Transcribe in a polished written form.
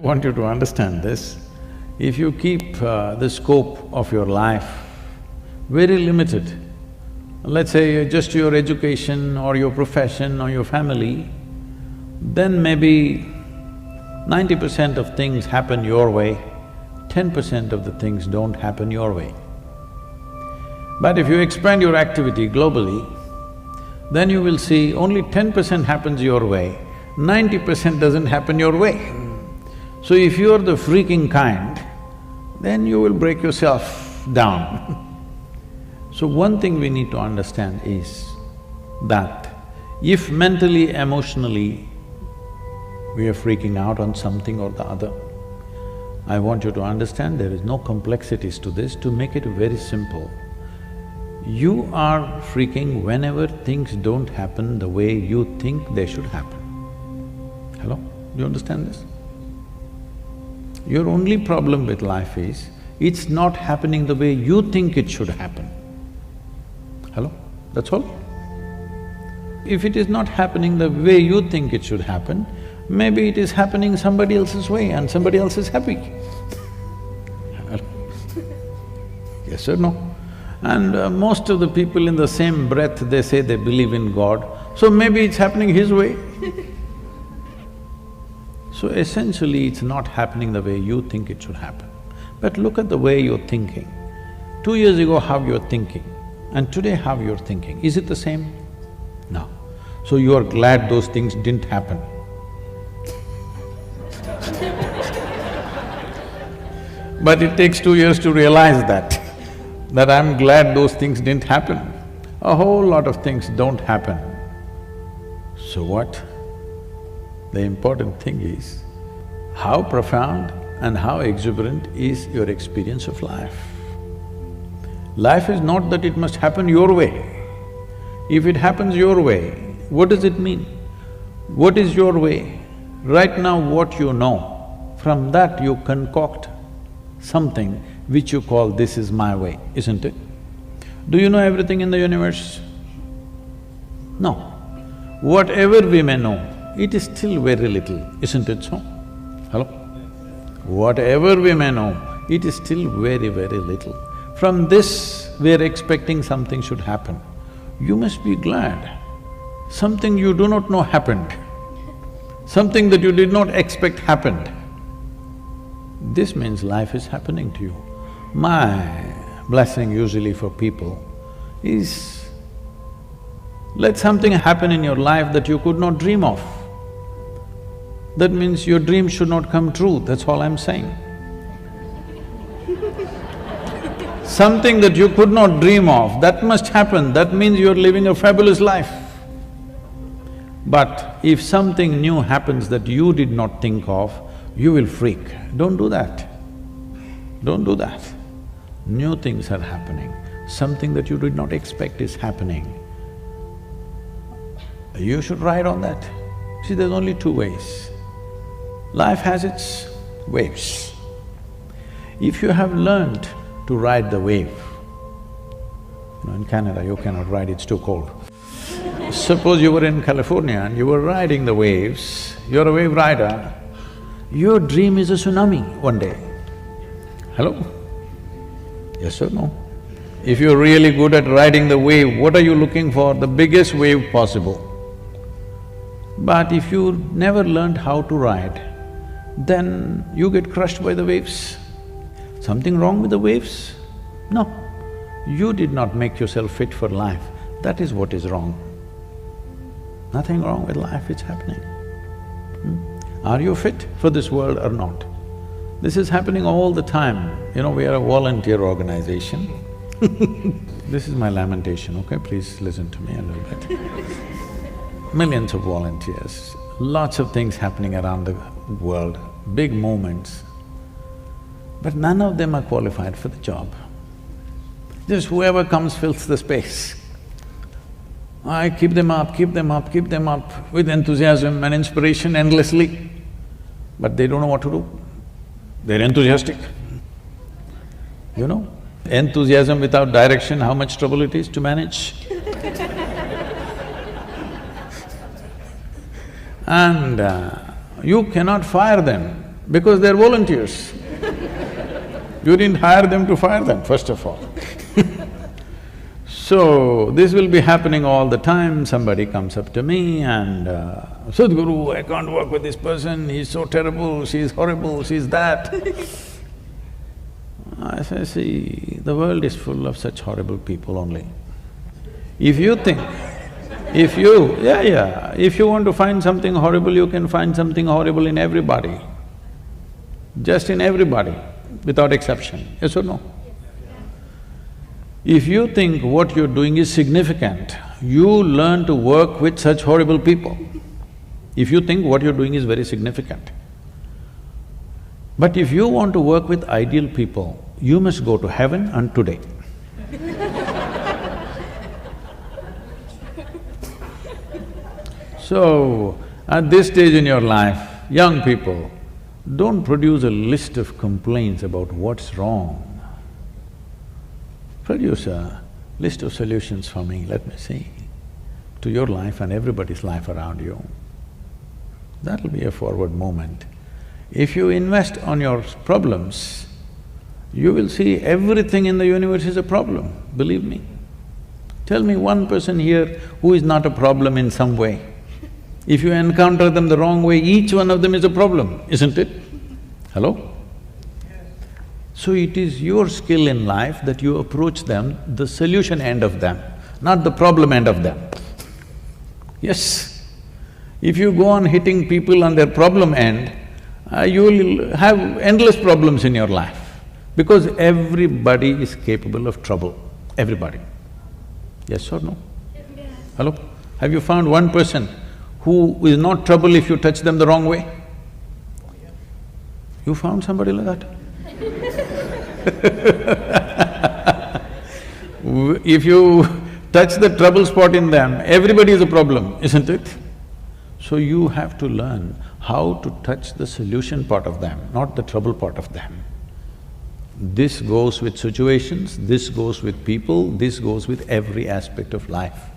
want you to understand this. If you keep the scope of your life very limited, let's say just your education or your profession or your family, then maybe 90% of things happen your way, 10% of the things don't happen your way. But if you expand your activity globally, then you will see only 10% happens your way, 90% doesn't happen your way. So if you're the freaking kind, then you will break yourself down. So one thing we need to understand is that if mentally, emotionally, we are freaking out on something or the other, I want you to understand there is no complexities to this. To make it very simple, you are freaking whenever things don't happen the way you think they should happen. Hello? Do you understand this? Your only problem with life is, it's not happening the way you think it should happen. Hello? That's all. If it is not happening the way you think it should happen, maybe it is happening somebody else's way and somebody else is happy. Yes or no? And most of the people in the same breath, they say they believe in God, so maybe it's happening his way. So essentially, it's not happening the way you think it should happen. But look at the way you're thinking. 2 years ago, how you're thinking, and today how you're thinking, is it the same? No. So you are glad those things didn't happen. But it takes 2 years to realize that I'm glad those things didn't happen. A whole lot of things don't happen. So what? The important thing is, how profound and how exuberant is your experience of life. Life is not that it must happen your way. If it happens your way, what does it mean? What is your way? Right now what you know, from that you concoct something which you call, this is my way, isn't it? Do you know everything in the universe? No. Whatever we may know, it is still very little, isn't it so? Hello? Whatever we may know, it is still very, very little. From this, we're expecting something should happen. You must be glad. Something you do not know happened. Something that you did not expect happened. This means life is happening to you. My blessing usually for people is, let something happen in your life that you could not dream of. That means your dream should not come true, that's all I'm saying. Something that you could not dream of, that must happen, that means you're living a fabulous life. But if something new happens that you did not think of, you will freak. Don't do that. Don't do that. New things are happening, something that you did not expect is happening. You should ride on that. See, there's only two ways. Life has its waves. If you have learned to ride the wave, in Canada you cannot ride, it's too cold. Suppose you were in California and you were riding the waves, you're a wave rider, your dream is a tsunami one day. Hello? Yes or no? If you're really good at riding the wave, what are you looking for? The biggest wave possible. But if you never learned how to ride, then you get crushed by the waves. Something wrong with the waves? No. You did not make yourself fit for life, that is what is wrong. Nothing wrong with life, it's happening. Are you fit for this world or not? This is happening all the time. You know, we are a volunteer organization. This is my lamentation, okay? Please listen to me a little bit. Millions of volunteers, lots of things happening around the world, big movements, but none of them are qualified for the job. Just whoever comes fills the space. I keep them up, keep them up, keep them up with enthusiasm and inspiration endlessly, but they don't know what to do. They're enthusiastic. You know, enthusiasm without direction, how much trouble it is to manage. And you cannot fire them because they're volunteers. You didn't hire them to fire them, first of all. So, this will be happening all the time. Somebody comes up to me and, Sadhguru, I can't work with this person, he's so terrible, she's horrible, she's that. I say, see, the world is full of such horrible people only. If you think, if you want to find something horrible, you can find something horrible in everybody. Just in everybody, without exception, yes or no? If you think what you're doing is significant, you learn to work with such horrible people. If you think what you're doing is very significant. But if you want to work with ideal people, you must go to heaven and today. So, at this stage in your life, young people, don't produce a list of complaints about what's wrong. Produce a list of solutions for me, let me see, to your life and everybody's life around you. That'll be a forward movement. If you invest on your problems, you will see everything in the universe is a problem, believe me. Tell me one person here who is not a problem in some way. If you encounter them the wrong way, each one of them is a problem, isn't it? Hello? So it is your skill in life that you approach them, the solution end of them, not the problem end of them. Yes. If you go on hitting people on their problem end, you will have endless problems in your life, because everybody is capable of trouble, everybody. Yes or no? Yes. Hello? Have you found one person who is not trouble if you touch them the wrong way? You found somebody like that? If you touch the trouble spot in them, everybody is a problem, isn't it? So you have to learn how to touch the solution part of them, not the trouble part of them. This goes with situations, this goes with people, this goes with every aspect of life.